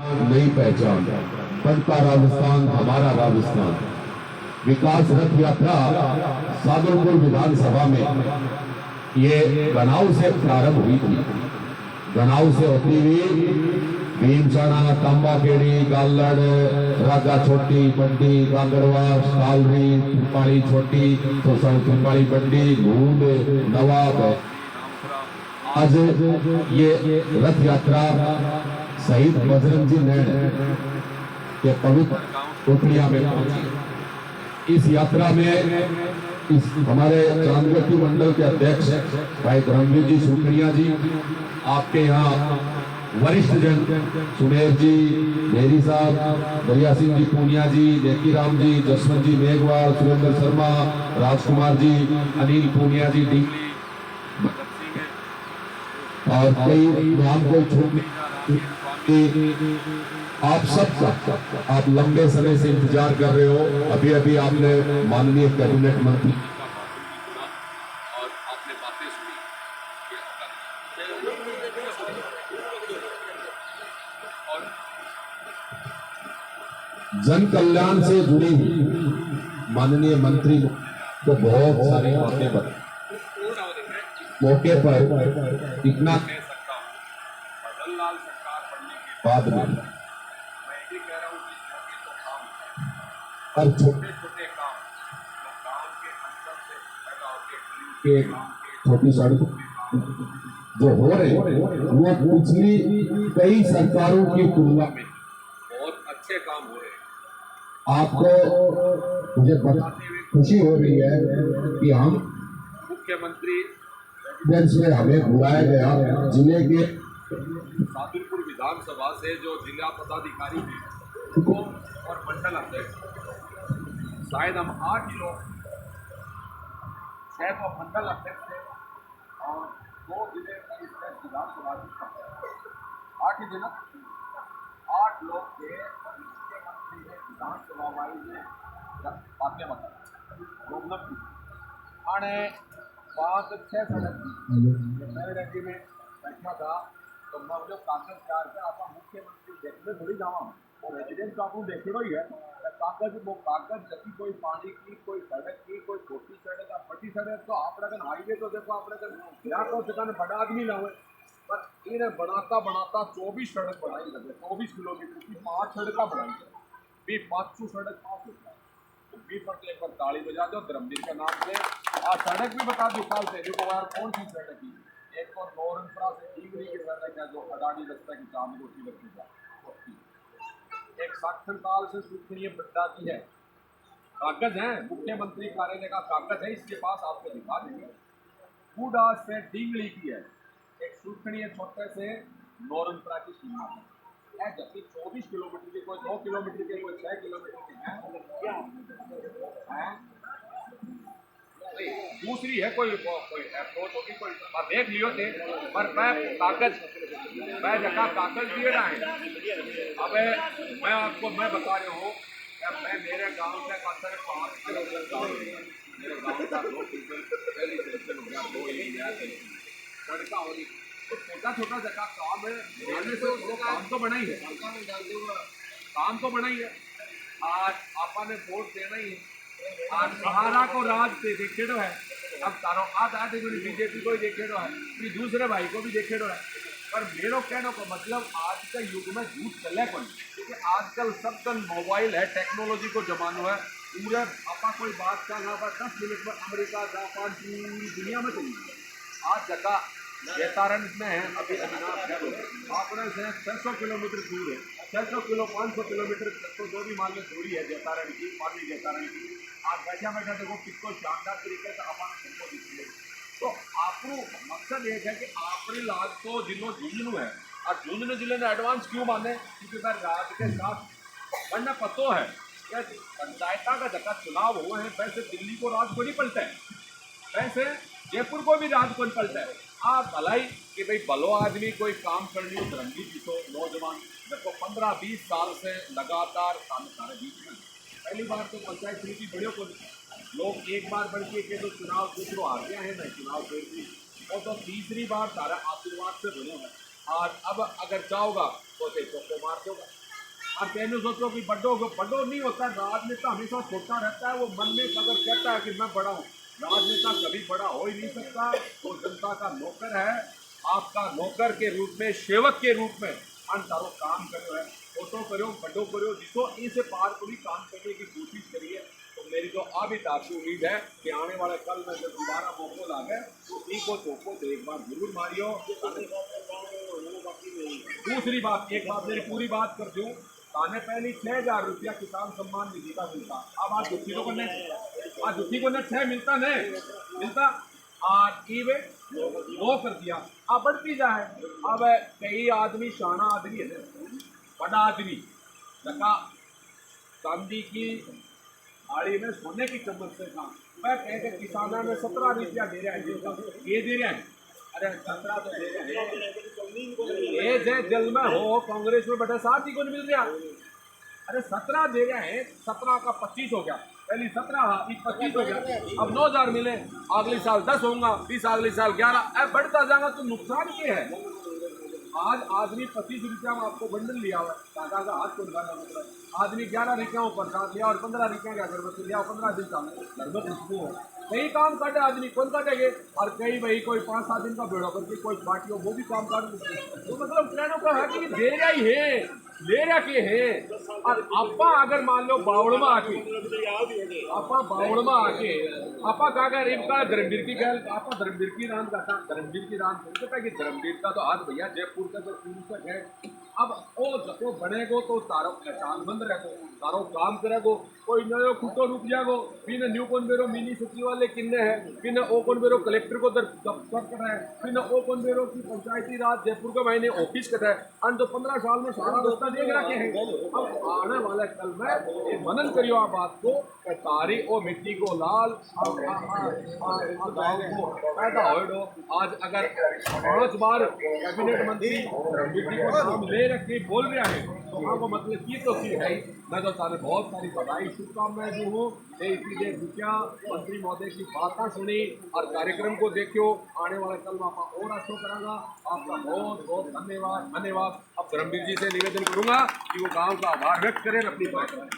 नई पहचान, बनता राजस्थान हमारा राजस्थान। विकास रथ यात्रा सादुलपुर विधानसभा में ये गनाऊ से प्रारंभ हुई थी। गनाऊ से होती हुई भीमसाना, तांबाखेड़ी, गालड़, राजा छोटी, बंडी, गांगड़वा, सालरी, त्रिपाड़ी छोटी, त्रिपाड़ी बंडी, भूल, नवाब। आज ये रथ यात्रा शहीद बजरंग जी नैन के पवित्र टोकरिया में पहुंची। इस यात्रा में इस हमारे चांदगट्टी मंडल के अध्यक्ष भाई धर्मवीर जी सुखड़िया जी, आपके यहाँ वरिष्ठ जन सुमेर जी, मेरी साहब, दरिया सिंह जी पूनिया जी, नेकी राम जी, जसवंत जी मेघवाल, सुरेंद्र शर्मा, राजकुमार जी, अनिल पूनिया जी, डी और कई नाम को छोड़ने आप सब आप लंबे समय से इंतजार कर रहे हो। अभी अभी आपने माननीय कैबिनेट मंत्री और आपने बातें सुनी। और जन कल्याण से जुड़ी माननीय मंत्री को बहुत सारी बातें बताई। मौके पर इतना कह सकता हूं, बदललाल सरकार बनने के बाद में मैं ये कह रहा हूं कि और छोटे छोटे काम गांव के अंदर से पैदा होते छोटी सड़क जो हो रहे वो पिछली कई सरकारों की तुलना में बहुत अच्छे काम हो रहे हैं। आपको मुझे बताते हुए खुशी हो रही है कि हम मुख्यमंत्री से हमें बुलाया गया जिले के सादुलपुर विधानसभा से जो जिला पदाधिकारी हैं और मंडल अध्यक्ष, शायद हम 8 लोग, 6 तो मंडल अध्यक्ष थे और 2 जिले विधानसभा 8 ही दिन 8 लोग थे। मुख्यमंत्री ने विधानसभा में बातें बताई और 5-6 सड़क मेरे राज्य में बैठा था तो मैं जो कागज तैयार कर आप मुख्यमंत्री देखने थोड़ी जावा वो रेजिडेंट तो आपको देखना ही है। कागज वो कागज जबकि कोई पानी की, कोई सड़क की, कोई छोटी सड़क या बड़ी सड़क तो आप हाईवे तो देखो आप यहाँ को ठिकाने बड़ा आदमी ना हुए पर इन्हें बनाता बनाता 24 सड़क बनाई लगे, 24 किलोमीटर की 5 सड़क बनाई भी 500 सड़क 5 भी पर एक बार ताली बजा दो धर्मवीर के नाम से। आज सड़क भी बता दो साल से देखो यार कौन सी सड़क की, एक तो नौरनपुरा से टीगरी की सड़क है जो अडानी रास्ता की चांदगोटी लगती है, एक साक्षरताल से सुखनीय बट्टा की है। कागज है मुख्यमंत्री कार्यालय का कागज है इसके पास, आपको दिखा देंगे। कूड़ा से डींगली की है, एक सुखनीय छोटे से नौरनपुरा की सीमा है। जबकि 24 किलोमीटर के, कोई 2 किलोमीटर के, कोई 6 किलोमीटर के हैं। दूसरी है कोई अप्रोच होगी कोई देख लियो थे पर मैं कागज मैं जगह कागज दिए ना है। अब मैं आपको मैं बता रहा हूँ मैं मेरे गांव से कसर 5 किलोमीटर मेरे गांव का 2 सड़क हो रही तो छोटा छोटा जगह काम है से वो काम तो बना ही है, काम तो बना ही है। आज आपा ने वोट देना ही है। आज सहारा को राज से देखेड़ो है, अब तारो आज बीजेपी को ही देखेड़ो है, फिर दूसरे भाई को भी देखेड़ो है। पर मेरे कहने को मतलब आज का युग में झूठ चले कौन, क्योंकि आजकल सब कल मोबाइल है, टेक्नोलॉजी को जमाना है। पूरे आपा कोई बात का यहाँ पर 10 मिनट में अमेरिका, जापान, पूरी दुनिया में चली आज जगह जैतारण में है। अभी आपने से 600 किलोमीटर दूर है, 600 किलो 500 किलोमीटर तो जो भी मान लो दूरी है जैतारण की, पानी जैतारण की। आप बैठा बैठा देखो किसको शानदार तरीके से अपन सबको दिखिए। तो आपको मकसद ये है कि अपनी लाज को जिलो झुंझुनू है और झुंझुनू जिले ने एडवांस क्यों माने, क्योंकि मैं राज के साथ बनना पतो है कि पंचायत का जगह चुनाव हुए हैं। वैसे दिल्ली को राज को नहीं पलटा है, वैसे जयपुर को भी राज को नहीं पलटा है। आप भलाई कि भाई भलो आदमी कोई काम कर लियो धर्मी की तो नौजवान देखो 15-20 साल से लगातार काम सारे बीच में पहली बार तो पंचायत समिति बढ़ियो को लोग एक बार बढ़ के तो चुनाव दूसरों आ गया है ना चुनाव फिर भी और तो तीसरी बार सारा आशीर्वाद से बने हैं। और अब अगर चाहोगा तो देखो को मार दोगा। और कहने सोचो कि बड़ो बड़ो नहीं होता, राजनेता हमेशा छोटा रहता है। वो मन में अगर कहता है कि मैं बड़ा हूँ, राजनेता कभी बड़ा हो ही नहीं सकता। वो जनता का नौकर है, आपका नौकर के रूप में, सेवक के रूप में अन तारो काम करो है। छोटो करो बड़ो करो, जिसको इनसे पार पूरी काम करने की कोशिश करिए। तो मेरी तो अब आपसे उम्मीद है कि आने वाले कल में जब दोबारा मौका लागे तो को चौको तो एक बार जरूर मारियो। दूसरी बात, एक बात मेरी पूरी बात कर दूं, ताने पहले 6,000 रुपया किसान सम्मान निधि का मिलता। अब आज दुखी को ने आज दुखी को ने 6 मिलता नहीं मिलता, आज ई वे वो कर दिया। अब बढ़ती जाए। अब कई आदमी शाना आदमी है, बड़ा आदमी जका चांदी की थाली में सोने की चम्मच से काम मैं कह के किसानों में 17 रुपया दे रहा है, ये दे रहा है। अरे 17 तो दे रहे हैं, ये जे जल में हो कांग्रेस में बटे 7 ही को नहीं मिल रहा। अरे 17 दे रहे हैं, 17 का 25 हो गया, पहली 17 था, 25 हो गया, अब 9,000 मिले, अगले साल 10 होगा, 20 अगले साल 11, अब बढ़ता जाएगा तो नुकसान क्या है। आज आदमी 25 रुपया में आपको बंडल लिया हुआ है, काका का हाथ खुल गया, मतलब आदमी 11 रुपया प्रसाद लिया और 15 रुपया का अगरबत्ती लिया, 15 दिन का घर में खुशबू हो। कई काम काटे आदमी, कौन काटेंगे, और कई भाई कोई 5-7 दिन का भेड़ो करके कोई पार्टी हो वो भी काम काट। तो मतलब कहने का है कि दे रहा ही है, ले रहा के है। और आपा अगर मान लो बावड़ में आके, आपा बावड़ में आके आपा का अगर इनका धर्मवीर की गैल, आपा धर्मवीर की रान का था, धर्मवीर की रान कहता है कि धर्मवीर का तो आज भैया जयपुर का जो तक है। अब वो बनेगो तो तारो पहचान बंद रहेगो, तारो काम करेगो, कोई नयो खुटो रुक जाएगो, फिर न्यू कौन बेरो मिनी सचिवालय किन्ने है, फिर ओ कौन बेरो कलेक्टर को दफ्तर कटा है, फिर ओ कौन बेरो की पंचायती राज जयपुर का महीने ऑफिस कटा है। अन तो 15 साल में सारा रास्ता देख रखे हैं। अब आने वाले कल में ये मनन करियो आप बात को, तारी ओ मिट्टी को लाल गाँव को पैदा हो। आज अगर 5 बार कैबिनेट मंत्री मिट्टी को नाम ले रखे बोल रहा है तो हाँ वो मतलब की तो की है। मैं तो ताने बहुत सारी बधाई शुभकामनाएं दी हूँ। सीधे दुखिया मंत्री महोदय की बातें सुनी और कार्यक्रम को देखियो। आने वाले कल में आप और अच्छो करांगा। आपका बहुत बहुत धन्यवाद धन्यवाद। अब धर्मवीर जी से निवेदन करूंगा कि वो गांव का आभार व्यक्त करें, अपनी बात करें।